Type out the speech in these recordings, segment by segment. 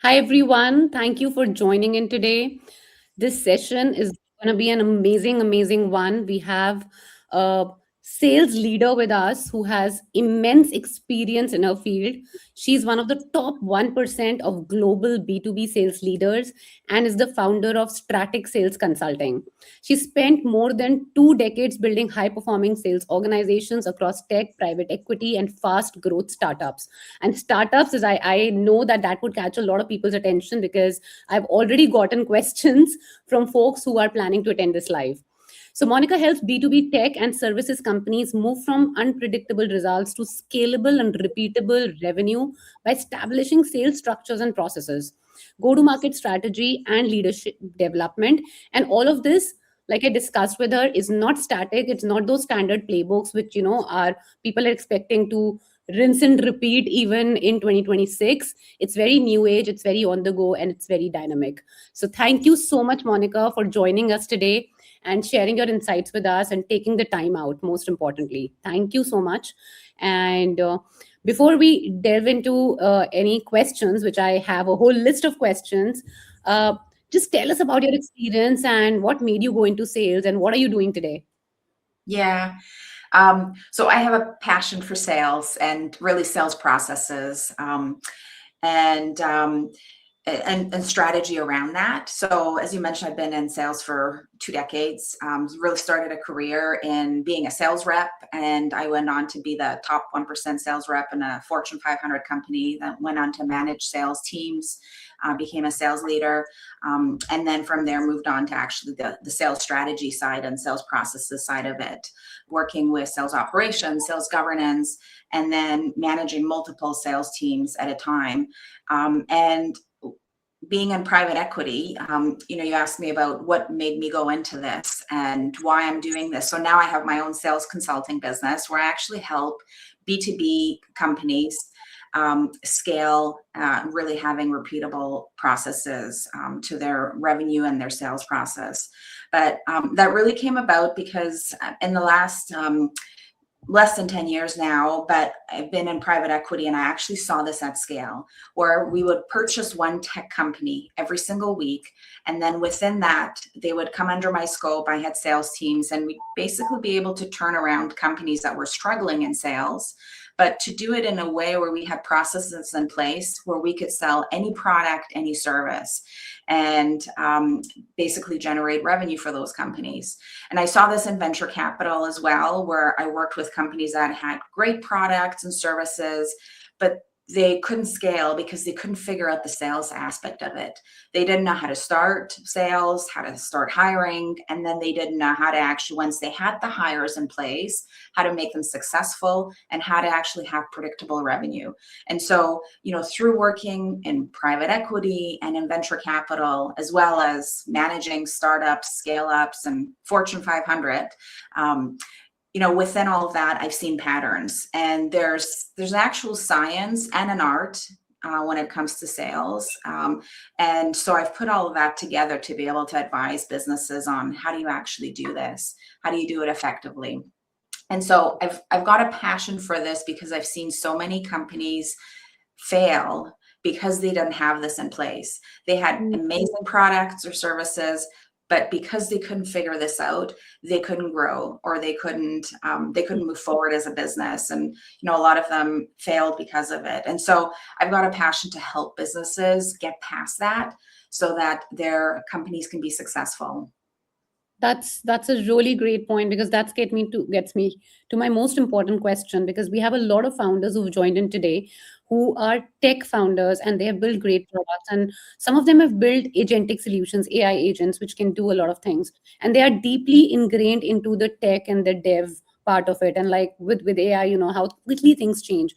Hi, everyone. Thank you for joining in today. This session is going to be an amazing, amazing one. We have a sales leader with us who has immense experience in her field. She's one of the top 1% of global B2B sales leaders and is the founder of Strattik Sales Consulting. She spent more than 2 decades building high performing sales organizations across tech, private equity, and fast growth startups. And startups is I know that would catch a lot of people's attention because I've already gotten questions from folks who are planning to attend this live. So Monica helps B2B tech and services companies move from unpredictable results to scalable and repeatable revenue by establishing sales structures and processes, go to market strategy and leadership development. And all of this, like I discussed with her, is not static. It's not those standard playbooks which are people are expecting to rinse and repeat even in 2026. It's very new age, it's very on the go, and it's very dynamic. So thank you so much, Monica, for joining us today and sharing your insights with us and taking the time out, most importantly. Thank you so much. And before we delve into any questions, which I have a whole list of questions, uh, just tell us about your experience and what made you go into sales and what are you doing today? Yeah. So I have a passion for sales and really sales processes, and strategy around that. So as you mentioned, I've been in sales for 2 decades. Really started a career in being a sales rep, and I went on to be the top 1% sales rep in a Fortune 500 company that went on to manage sales teams, became a sales leader, and then from there moved on to actually the sales strategy side and sales processes side of it, working with sales operations, sales governance, and then managing multiple sales teams at a time. And being in private equity, you asked me about what made me go into this and why I'm doing this. So now I have my own sales consulting business where I actually help B2B companies scale, really having repeatable processes to their revenue and their sales process. But that really came about because in the last less than 10 years now, but I've been in private equity and I actually saw this at scale where we would purchase one tech company every single week. And then within that, they would come under my scope. I had sales teams and we'd basically be able to turn around companies that were struggling in sales, but to do it in a way where we had processes in place where we could sell any product, any service, and basically generate revenue for those companies. And I saw this in venture capital as well, where I worked with companies that had great products and services, but they couldn't scale because they couldn't figure out the sales aspect of it. They didn't know how to start sales, how to start hiring, and then they didn't know how to actually, once they had the hires in place, how to make them successful and how to actually have predictable revenue. And so, through working in private equity and in venture capital, as well as managing startups, scale-ups, and Fortune 500, within all of that, I've seen patterns, and there's actual science and an art when it comes to sales. And so I've put all of that together to be able to advise businesses on how do you actually do this? How do you do it effectively? And so I've got a passion for this because I've seen so many companies fail because they didn't have this in place. They had amazing products or services, but because they couldn't figure this out, they couldn't grow or they couldn't move forward as a business. And, a lot of them failed because of it. And so I've got a passion to help businesses get past that so that their companies can be successful. That's a really great point because gets me to my most important question, because we have a lot of founders who've joined in today who are tech founders and they have built great products, and some of them have built agentic solutions, AI agents, which can do a lot of things, and they are deeply ingrained into the tech and the dev part of it. And like with AI, how quickly things change,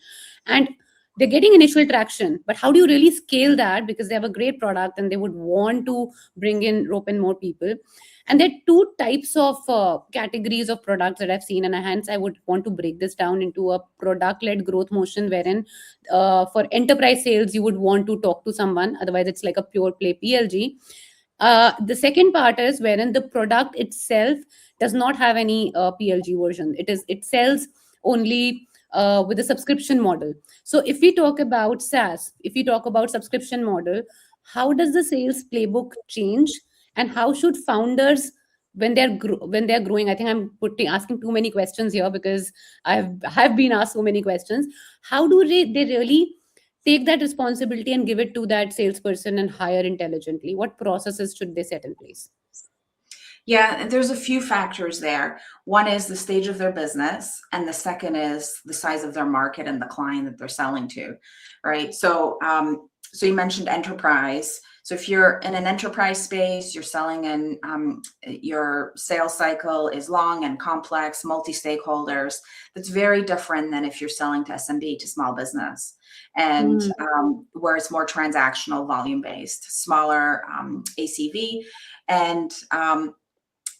and they're getting initial traction, but how do you really scale that? Because they have a great product and they would want to rope in more people. And there are two types of categories of products that I've seen, and hence I would want to break this down into a product-led growth motion, wherein for enterprise sales you would want to talk to someone, otherwise it's like a pure play PLG. The second part is wherein the product itself does not have any PLG version. It sells only with the subscription model. So if we talk about SaaS, if we talk about subscription model, how does the sales playbook change, and how should founders, when they're growing? I think I'm putting asking too many questions here because I've been asked so many questions. How do they really take that responsibility and give it to that salesperson and hire intelligently? What processes should they set in place? Yeah, there's a few factors there. One is the stage of their business, and the second is the size of their market and the client that they're selling to, right? So you mentioned enterprise. So if you're in an enterprise space, you're selling in, your sales cycle is long and complex, multi-stakeholders. That's very different than if you're selling to SMB, to small business, and Mm. where it's more transactional, volume-based, smaller ACV, and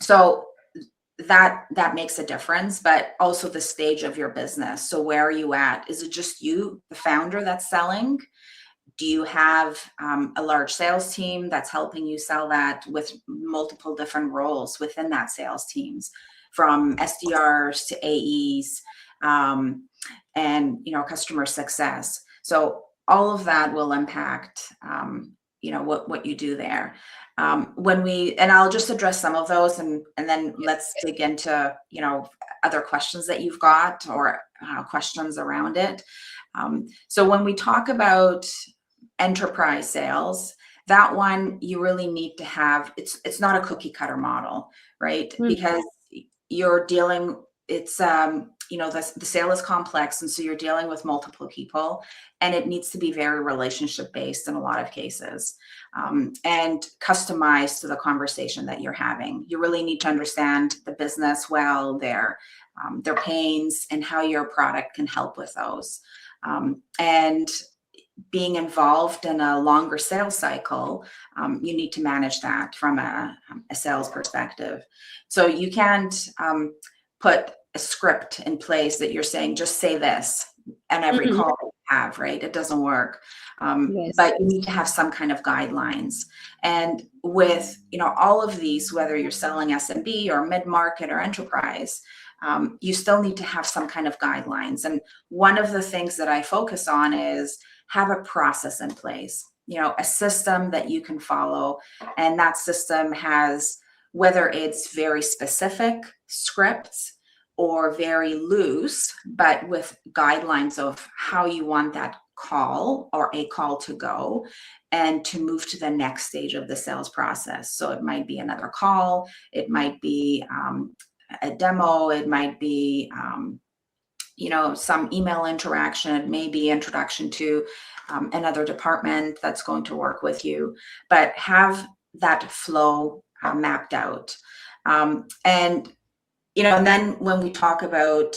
so that makes a difference, but also the stage of your business. So where are you at? Is it just you, the founder, that's selling? Do you have a large sales team that's helping you sell that, with multiple different roles within that sales teams, from SDRs to AEs, and customer success? So all of that will impact what you do there. And I'll just address some of those, and then let's dig into other questions that you've got, or questions around it. So when we talk about enterprise sales, that one you really need to have, it's not a cookie cutter model, right? Mm. Because you're dealing, it's the sale is complex, and so you're dealing with multiple people, and it needs to be very relationship based in a lot of cases, and customized to the conversation that you're having. You really need to understand the business well, their pains, and how your product can help with those. And being involved in a longer sales cycle, you need to manage that from a sales perspective. So you can't put a script in place that you're saying, just say this and every Mhm. call you have, right? It doesn't work. Yes. But you need to have some kind of guidelines. And with all of these, whether you're selling SMB or mid-market or enterprise, you still need to have some kind of guidelines. And one of the things that I focus on is have a process in place, a system that you can follow. And that system has, whether it's very specific scripts or very loose, but with guidelines of how you want that call or a call to go, and to move to the next stage of the sales process. So it might be another call, it might be a demo, it might be some email interaction, it may be introduction to another department that's going to work with you, but have that flow mapped out. And then when we talk about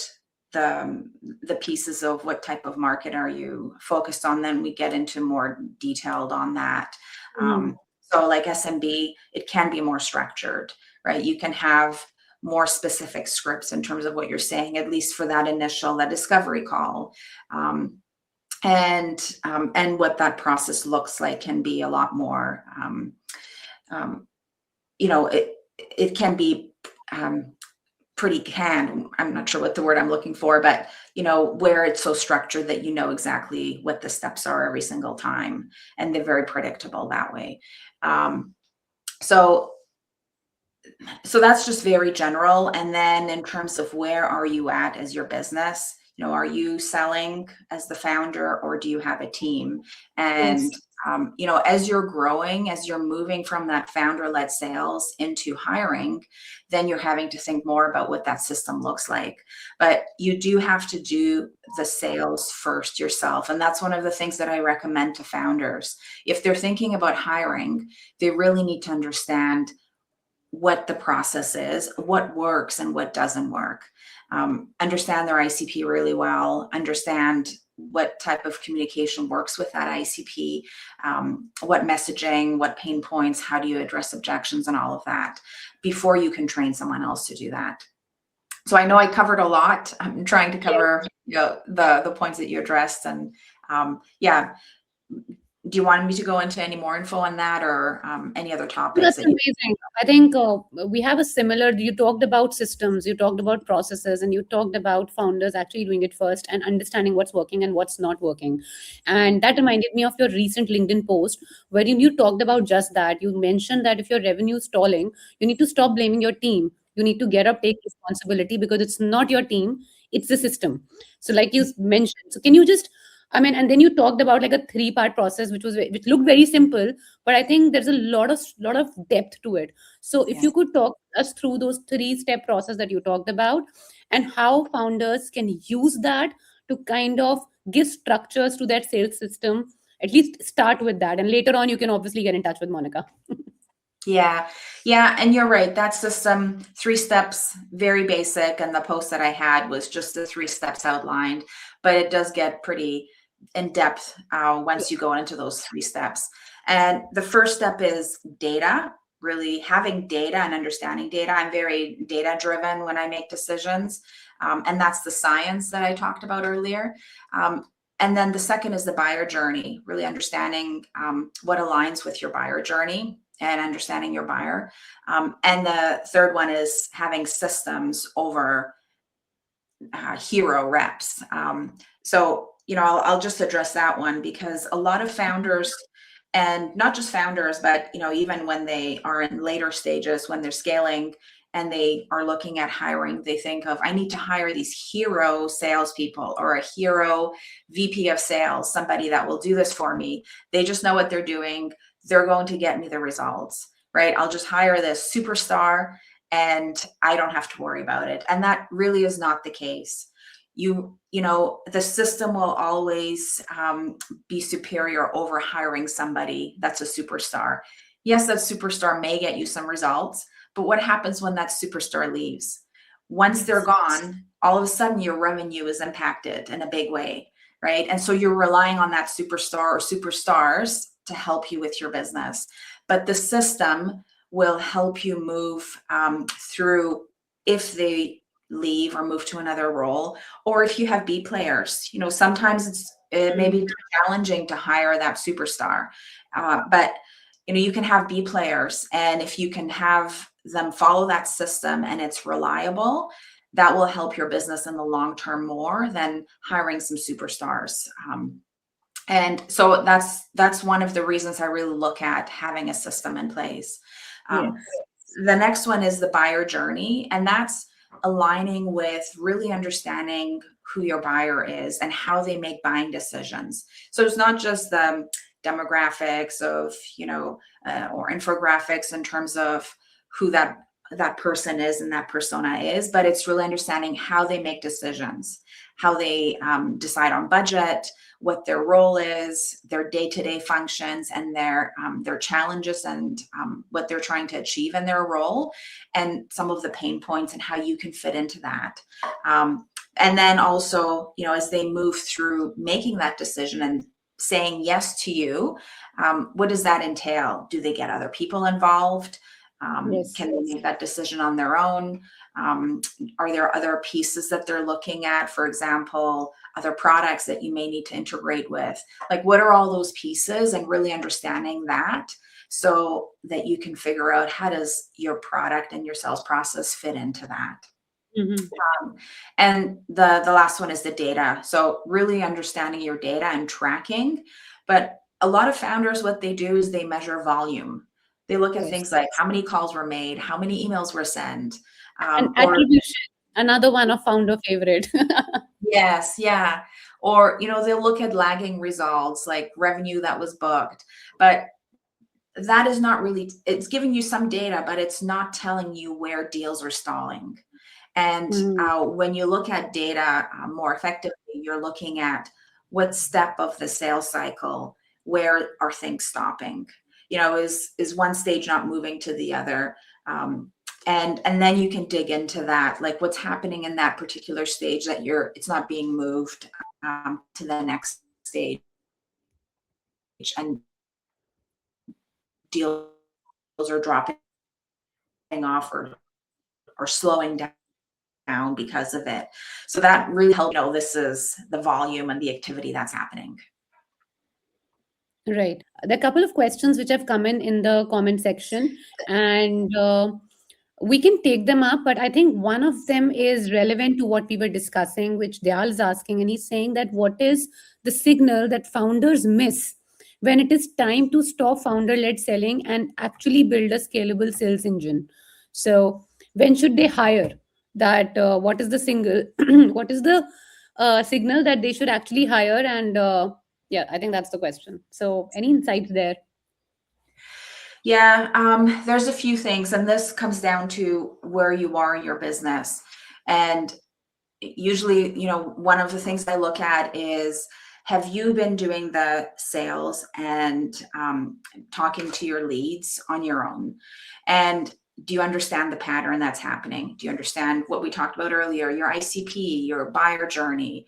the pieces of what type of market are you focused on, then we get into more detailed on that. So like SMB, it can be more structured, right? You can have more specific scripts in terms of what you're saying, at least for that discovery call. And what that process looks like can be a lot more, it can be pretty canned. I'm not sure what the word I'm looking for, but where it's so structured that exactly what the steps are every single time, and they're very predictable that way. So that's just very general. And then in terms of where are you at as your business, are you selling as the founder, or do you have a team? And Yes. as you're growing, as you're moving from that founder-led sales into hiring, then you're having to think more about what that system looks like. But you do have to do the sales first yourself. And that's one of the things that I recommend to founders. If they're thinking about hiring, they really need to understand what the process is, what works and what doesn't work. Understand their ICP really well, understand what type of communication works with that ICP, what messaging, what pain points, how do you address objections, and all of that before you can train someone else to do that. So I know I covered a lot. I'm trying to cover the points that you addressed, and do you want me to go into any more info on that, or any other topics That's that you? amazing. I think we have a similar. You talked about systems, you talked about processes, and you talked about founders actually doing it first and understanding what's working and what's not working. And that reminded me of your recent LinkedIn post where you talked about just that. You mentioned that if your revenue is stalling, you need to stop blaming your team. You need to get up, take responsibility because it's not your team, it's the system. So, like you mentioned, so can you just, I mean, and then you talked about like a three-part process, which looked very simple, but I think there's a lot of depth to it. So if Yes. you could talk us through those three-step process that you talked about and how founders can use that to kind of give structures to that sales system, at least start with that. And later on, you can obviously get in touch with Monica. Yeah, yeah, and you're right. That's just some 3 steps, very basic. And the post that I had was just the 3 steps outlined, but it does get pretty in depth once you go into those 3 steps. And the first step is data, really having data and understanding data. I'm very data driven when I make decisions. And that's the science that I talked about earlier. And then the second is the buyer journey, really understanding what aligns with your buyer journey and understanding your buyer. And the third one is having systems over hero reps. So, I'll just address that one because a lot of founders, and not just founders, but, even when they are in later stages, when they're scaling and they are looking at hiring, they think of, I need to hire these hero salespeople or a hero VP of sales, somebody that will do this for me. They just know what they're doing. They're going to get me the results, right? I'll just hire this superstar and I don't have to worry about it. And that really is not the case. The system will always be superior over hiring somebody that's a superstar. Yes, that superstar may get you some results, but what happens when that superstar leaves? Once they're gone, all of a sudden your revenue is impacted in a big way, right? And so you're relying on that superstar or superstars to help you with your business. But the system will help you move through if they leave or move to another role, or if you have B players. Sometimes it may be challenging to hire that superstar, but you can have B players, and if you can have them follow that system and it's reliable, that will help your business in the long term more than hiring some superstars. And so that's one of the reasons I really look at having a system in place. Yes. The next one is the buyer journey, and that's aligning with really understanding who your buyer is and how they make buying decisions. So it's not just the demographics of, or infographics in terms of who that person is and that persona is, but it's really understanding how they make decisions, how they decide on budget, what their role is, their day-to-day functions, and their challenges, and what they're trying to achieve in their role, and some of the pain points and how you can fit into that. And then also, as they move through making that decision and saying yes to you, what does that entail? Do they get other people involved? Yes. Can they make that decision on their own? Are there other pieces that they're looking at? For example, other products that you may need to integrate with? Like, what are all those pieces, and really understanding that so that you can figure out how does your product and your sales process fit into that. And the last one is the data. So really understanding your data and tracking. But a lot of founders, what they do is they measure volume. They look at things like how many calls were made, how many emails were sent. And Or attribution, another one of founder favorite. yes, yeah. Or, they'll look at lagging results like revenue that was booked. But that is not really, it's giving you some data, but it's not telling you where deals are stalling. And when you look at data more effectively, you're looking at what step of the sales cycle, where are things stopping? Is one stage not moving to the other? And then you can dig into that, like what's happening in that particular stage that it's not being moved to the next stage, and deals are dropping off or slowing down because of it. So that really helps this is the volume and the activity that's happening. Right. There are a couple of questions which have come in the comment section, and we can take them up. But I think one of them is relevant to what we were discussing, which Dayal is asking, and he's saying that what is the signal that founders miss when it is time to stop founder-led selling and actually build a scalable sales engine? So when should they hire? That what is the single? What is the signal that they should actually hire? And yeah, I think that's the question. So, any insights there? Yeah, there's a few things, and this comes down to where you are in your business. And usually, one of the things I look at is, have you been doing the sales and talking to your leads on your own? And do you understand the pattern that's happening? Do you understand what we talked about earlier, your ICP, your buyer journey,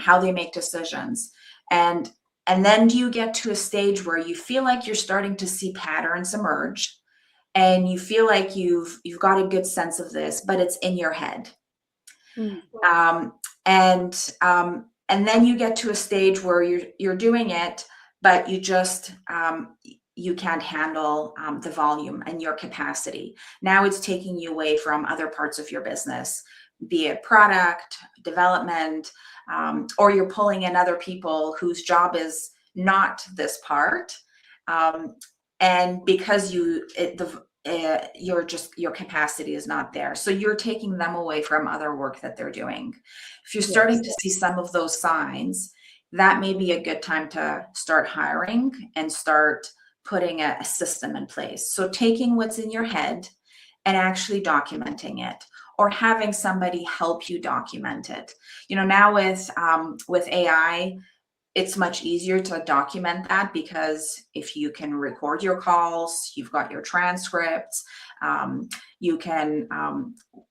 how they make decisions? And then do you get to a stage where you feel like you're starting to see patterns emerge and you feel like you've got a good sense of this, but it's in your head? Mm. Um, and then you get to a stage where you're doing it, but you just you can't handle the volume and your capacity. Now it's taking you away from other parts of your business, be it product development, or you're pulling in other people whose job is not this part. And because your capacity is not there, so you're taking them away from other work that they're doing. If you're starting to see some of those signs, that may be a good time to start hiring and start putting a system in place. So taking what's in your head and actually documenting it, or having somebody help you document it. Now with AI, it's much easier to document that, because if you can record your calls, you've got your transcripts, you can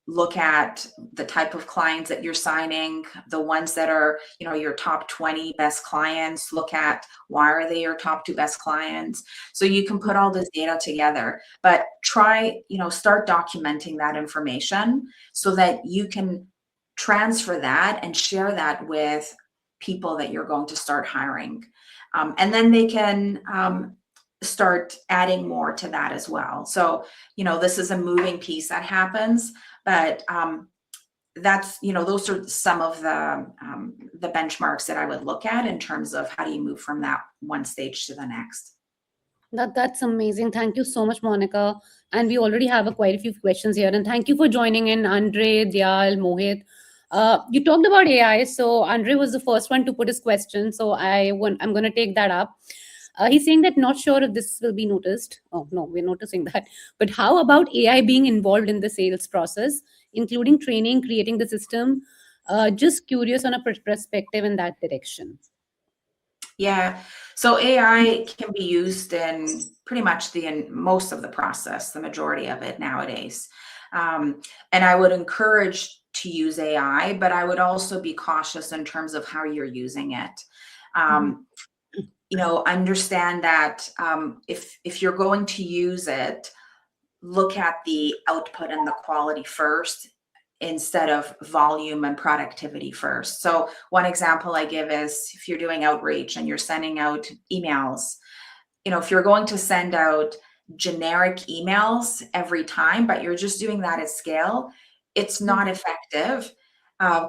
look at the type of clients that you're signing, the ones that are, your top 20 best clients, look at why are they your top 2 best clients. So you can put all this data together, but start documenting that information so that you can transfer that and share that with people that you're going to start hiring. And then they can start adding more to that as well. So, this is a moving piece that happens, but that's, those are some of the benchmarks that I would look at in terms of how do you move from that one stage to the next. That's amazing. Thank you so much, Monica. And we already have quite a few questions here. And thank you for joining in, Andre, Dyal, Mohit. You talked about AI, so Andre was the first one to put his question. So I'm going to take that up. He's saying that not sure if this will be noticed. Oh no, we're noticing that. But how about AI being involved in the sales process, including training, creating the system? Just curious on a perspective in that direction. Yeah, so AI can be used in pretty much in most of the process, the majority of it nowadays. And I would encourage to use AI, but I would also be cautious in terms of how you're using it. Understand that if you're going to use it, look at the output and the quality first, instead of volume and productivity first. So one example I give is, if you're doing outreach and you're sending out emails, if you're going to send out generic emails every time, but you're just doing that at scale, it's not effective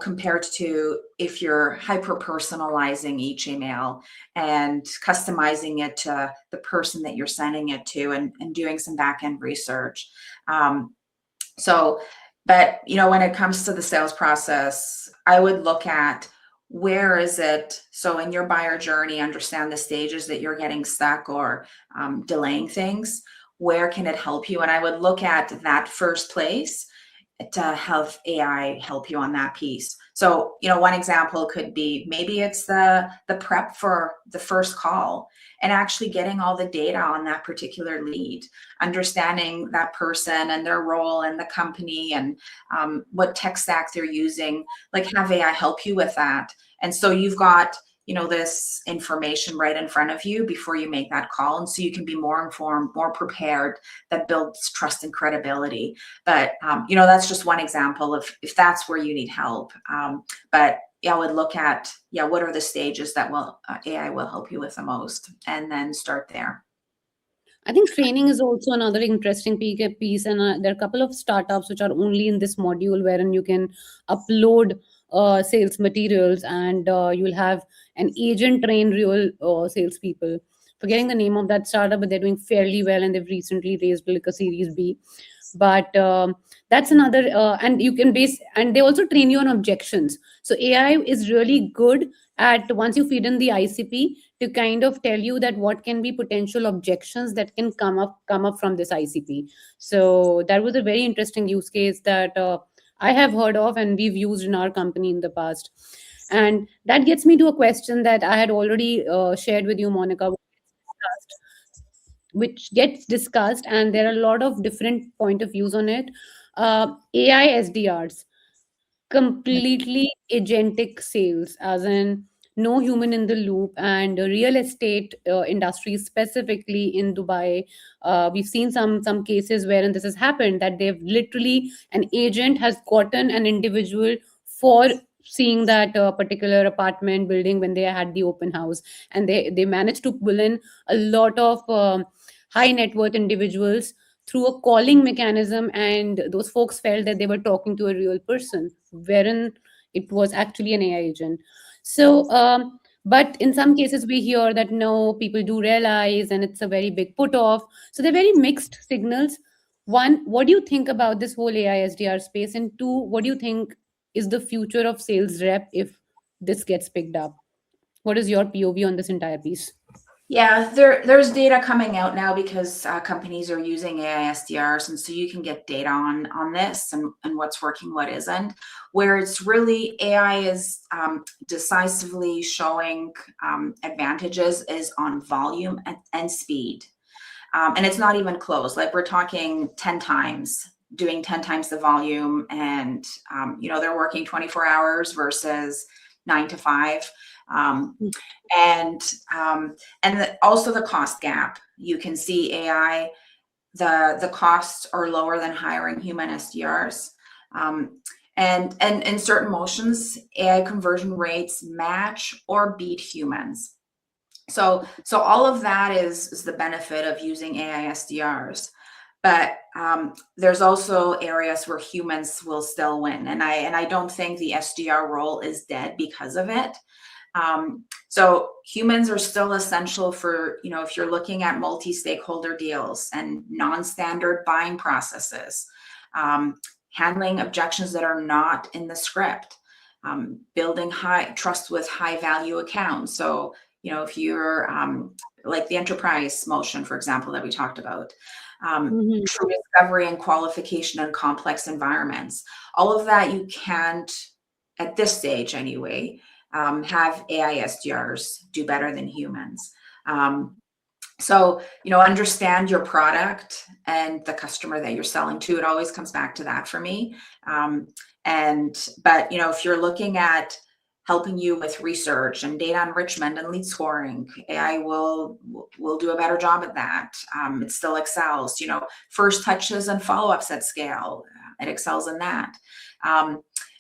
compared to if you're hyper personalizing each email and customizing it to the person that you're sending it to, and doing some back-end research. But when it comes to the sales process, I would look at, where is it? So in your buyer journey, understand the stages that you're getting stuck or delaying things. Where can it help you? And I would look at that first place to have AI help you on that piece. So, one example could be, maybe it's the prep for the first call, and actually getting all the data on that particular lead, understanding that person and their role in the company, and what tech stack they're using, like have AI help you with that. And so you've got, this information right in front of you before you make that call. And so you can be more informed, more prepared. That builds trust and credibility. But, that's just one example of if that's where you need help. But, I would look at, what are the stages that AI will help you with the most, and then start there. I think training is also another interesting piece, and there are a couple of startups which are only in this module, wherein you can upload sales materials, and you'll have an agent train real salespeople. Forgetting the name of that startup, but they're doing fairly well, and they've recently raised like a Series B. But that's another, and you can base, and they also train you on objections. So AI is really good at, once you feed in the ICP, to kind of tell you that what can be potential objections that can come up from this ICP. So that was a very interesting use case that I have heard of and we've used in our company in the past. And that gets me to a question that I had already shared with you, Monica, which gets discussed, and there are a lot of different point of views on it. AI SDRs, completely agentic sales, as in no human in the loop. And real estate industry, specifically in Dubai, we've seen some cases wherein this has happened, that they've literally, an agent has gotten an individual for seeing that particular apartment building when they had the open house, and they managed to pull in a lot of high net worth individuals through a calling mechanism, and those folks felt that they were talking to a real person, wherein it was actually an AI agent. So but in some cases we hear that no, people do realize, and it's a very big put off. So they're very mixed signals. One, what do you think about this whole AI SDR space? And two, what do you think is the future of sales rep if this gets picked up? What is your POV on this entire piece? Yeah, there's data coming out now because companies are using AISDRs, and so you can get data on this and what's working, what isn't. Where it's really AI is decisively showing advantages is on volume and speed, and it's not even close. Like, we're talking 10 times, doing 10 times the volume, and they're working 24 hours versus 9 to 5. And also the cost gap. You can see AI, the costs are lower than hiring human SDRs. And in certain motions, AI conversion rates match or beat humans. So all of that is the benefit of using AI SDRs. But there's also areas where humans will still win, and I don't think the SDR role is dead because of it. So humans are still essential for, if you're looking at multi-stakeholder deals and non-standard buying processes, handling objections that are not in the script, building high trust with high value accounts. So, if you're like the enterprise motion, for example, that we talked about, true discovery and qualification in complex environments, all of that you can't, at this stage anyway, have AI SDRs do better than humans. So, understand your product and the customer that you're selling to. It always comes back to that for me. But if you're looking at helping you with research and data enrichment and lead scoring, AI will do a better job at that. It still excels, first touches and follow-ups at scale. It excels in that.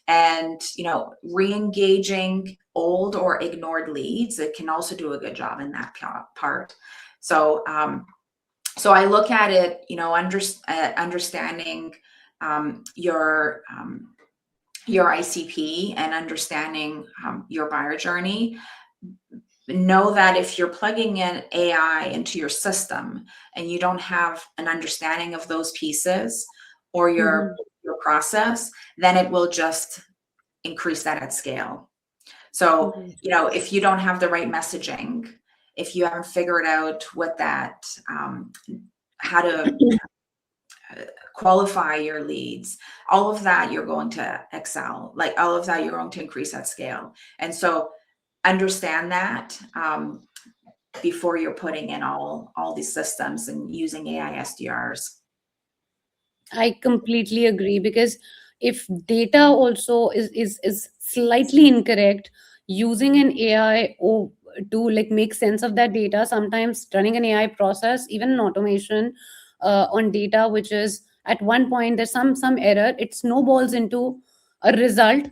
And re-engaging old or ignored leads, it can also do a good job in that part. So I look at it, understanding your ICP and understanding your buyer journey. Know that if you're plugging in AI into your system and you don't have an understanding of those pieces or your process, then it will just increase that at scale. So, if you don't have the right messaging, if you haven't figured out what that, how to qualify your leads, all of that, you're going to excel. Like, all of that, you're going to increase at scale. And so understand that before you're putting in all these systems and using AI SDRs. I completely agree, because if data also is slightly incorrect, using an AI to like make sense of that data, sometimes running an AI process, even an automation on data, which is at one point there's some error, it snowballs into a result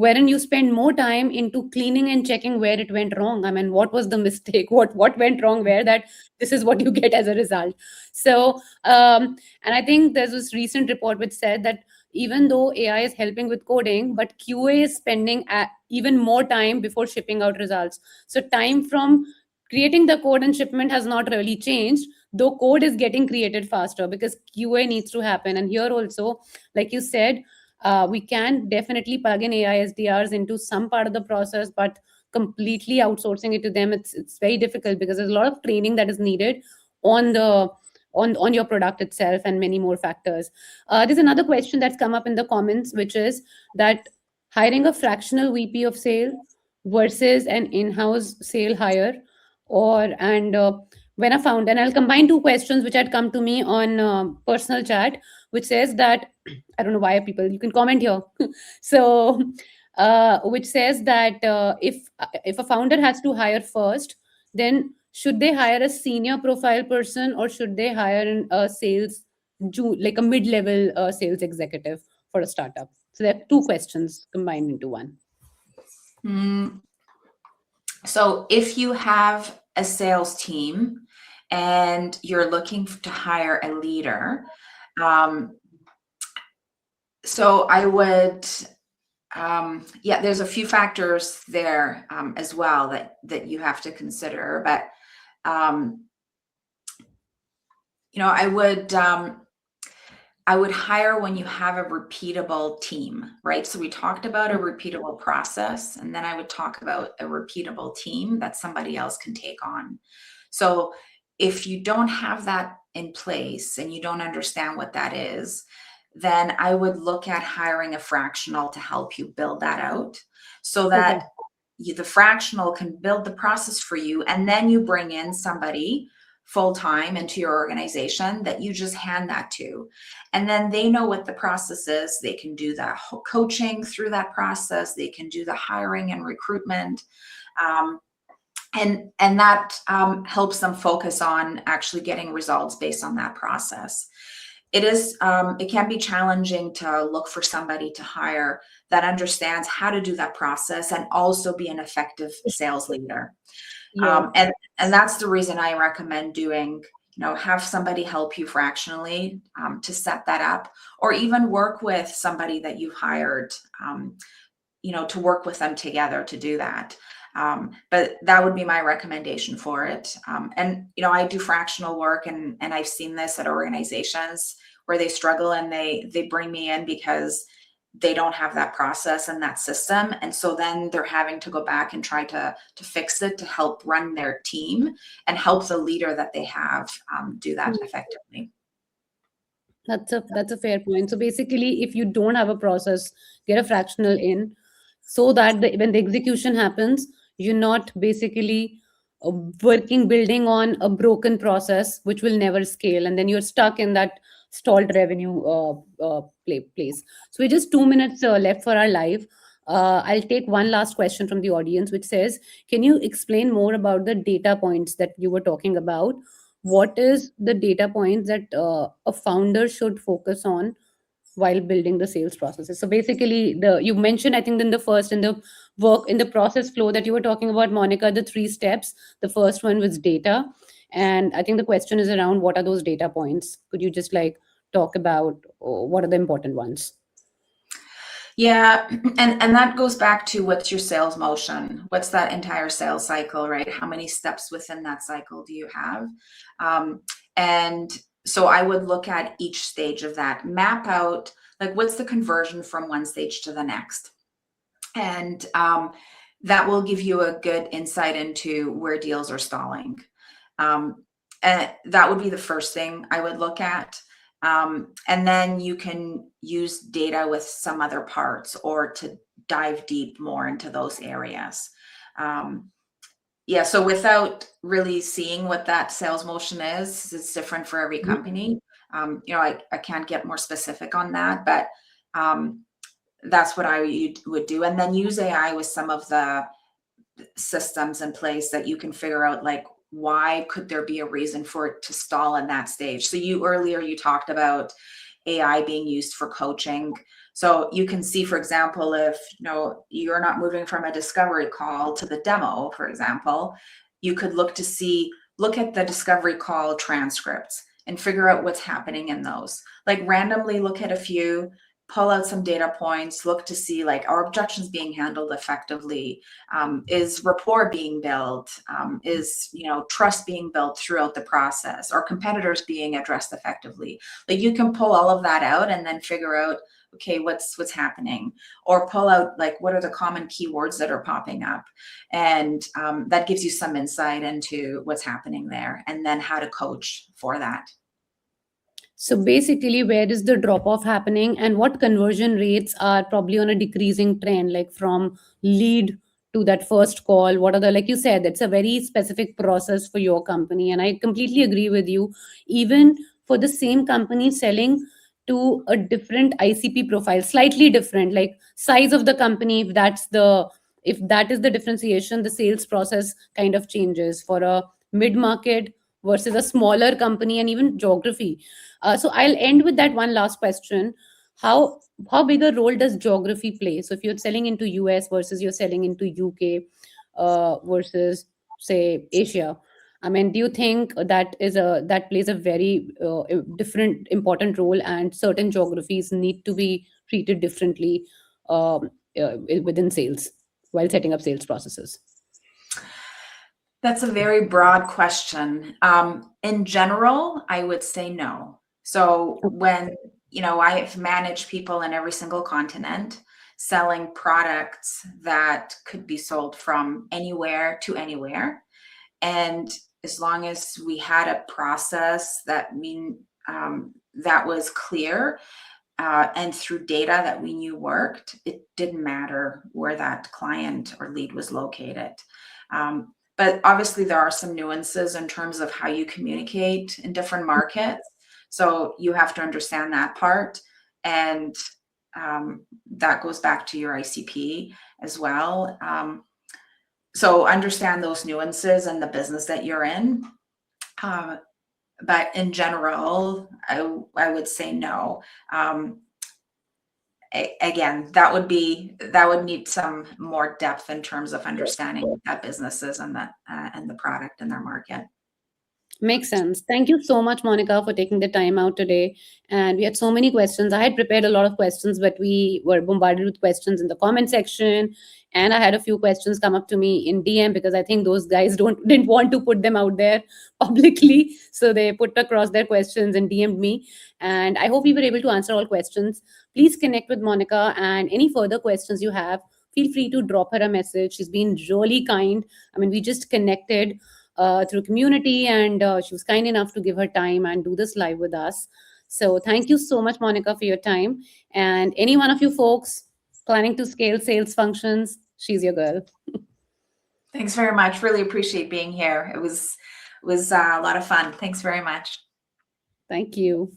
wherein you spend more time into cleaning and checking where it went wrong. I mean, what was the mistake? What went wrong where, that this is what you get as a result. So and I think there's this recent report which said that even though AI is helping with coding, but QA is spending even more time before shipping out results. So time from creating the code and shipment has not really changed, though code is getting created faster because QA needs to happen. And here also, like you said, we can definitely plug in AISDRs into some part of the process, but completely outsourcing it to them, it's very difficult because there's a lot of training that is needed on the on your product itself and many more factors. There's another question that's come up in the comments, which is that hiring a fractional VP of sale versus an in-house sale hire, or and when I found, and I'll combine two questions which had come to me on personal chat, which says that I don't know why people, you can comment here. So which says that if a founder has to hire first, then should they hire a senior profile person or should they hire a sales like a mid-level sales executive for a startup? So there are two questions combined into one. So if you have a sales team and you're looking to hire a leader, so I would, there's a few factors there as well that you have to consider. But I would hire when you have a repeatable team, right? So we talked about a repeatable process, and then I would talk about a repeatable team that somebody else can take on. So if you don't have that in place and you don't understand what that is, then I would look at hiring a fractional to help you build that out so that the fractional can build the process for you, and then you bring in somebody full-time into your organization that you just hand that to. And then they know what the process is. They can do the coaching through that process. They can do the hiring and recruitment. And that helps them focus on actually getting results based on that process. It can be challenging to look for somebody to hire that understands how to do that process and also be an effective sales leader. Yes. And that's the reason I recommend doing, have somebody help you fractionally to set that up, or even work with somebody that you've hired, to work with them together to do that. But that would be my recommendation for it. And I do fractional work, and I've seen this at organizations where they struggle and they bring me in because they don't have that process and that system. And so then they're having to go back and try to fix it to help run their team and help the leader that they have do that effectively. That's a fair point. So basically, if you don't have a process, get a fractional in so that when the execution happens, you're not basically building on a broken process which will never scale, and then you're stuck in that stalled revenue place. So we're just 2 minutes left for our live. I'll take one last question from the audience, which says, can you explain more about the data points that you were talking about? What is the data points that a founder should focus on while building the sales processes? So basically, you mentioned, I think, in the process flow that you were talking about, Monica, the 3 steps. The first one was data, and I think the question is around what are those data points? Could you just talk about what are the important ones? Yeah, and that goes back to what's your sales motion? What's that entire sales cycle, right? How many steps within that cycle do you have? And so I would look at each stage of that, map out, what's the conversion from one stage to the next? And that will give you a good insight into where deals are stalling. And that would be the first thing I would look at. And then you can use data with some other parts or to dive deep more into those areas. So without really seeing what that sales motion is, it's different for every company. I can't get more specific on that, but that's what I would do. And then use AI with some of the systems in place that you can figure out, why could there be a reason for it to stall in that stage? So earlier you talked about AI being used for coaching. So you can see, for example, if you're not moving from a discovery call to the demo, for example, you could look at the discovery call transcripts and figure out what's happening in those. Like randomly look at a few, pull out some data points, look to see like, are objections being handled effectively? Is rapport being built? Is trust being built throughout the process? Are competitors being addressed effectively? Like you can pull all of that out and then figure out, okay, what's happening, or pull out like what are the common keywords that are popping up, and that gives you some insight into what's happening there, and then how to coach for that. So basically, where is the drop off happening, and what conversion rates are probably on a decreasing trend, like from lead to that first call? What are the, like you said, it's a very specific process for your company. And I completely agree with you. Even for the same company selling to a different ICP profile, slightly different, like size of the company, if that is the differentiation, the sales process kind of changes for a mid market versus a smaller company, and even geography. So I'll end with that one last question. How big a role does geography play? So if you're selling into US versus you're selling into UK versus say Asia, I mean, do you think that plays a very different important role, and certain geographies need to be treated differently within sales while setting up sales processes? That's a very broad question. In general, I would say no. So when, I've managed people in every single continent selling products that could be sold from anywhere to anywhere. And as long as we had a process that was clear, and through data that we knew worked, it didn't matter where that client or lead was located. But obviously there are some nuances in terms of how you communicate in different markets. So you have to understand that part. And that goes back to your ICP as well. So understand those nuances and the business that you're in. But in general, I would say no. Again, that would need some more depth in terms of understanding what that business is and the product in their market. Makes sense. Thank you so much, Monika, for taking the time out today. And we had so many questions. I had prepared a lot of questions, but we were bombarded with questions in the comment section. And I had a few questions come up to me in DM, because I think those guys didn't want to put them out there publicly. So they put across their questions and DM'd me. And I hope we were able to answer all questions. Please connect with Monika, and any further questions you have, feel free to drop her a message. She's been really kind. I mean, we just connected through community, and she was kind enough to give her time and do this live with us. So thank you so much, Monika, for your time. And any one of you folks planning to scale sales functions, she's your girl. Thanks very much. Really appreciate being here. It was a lot of fun. Thanks very much. Thank you.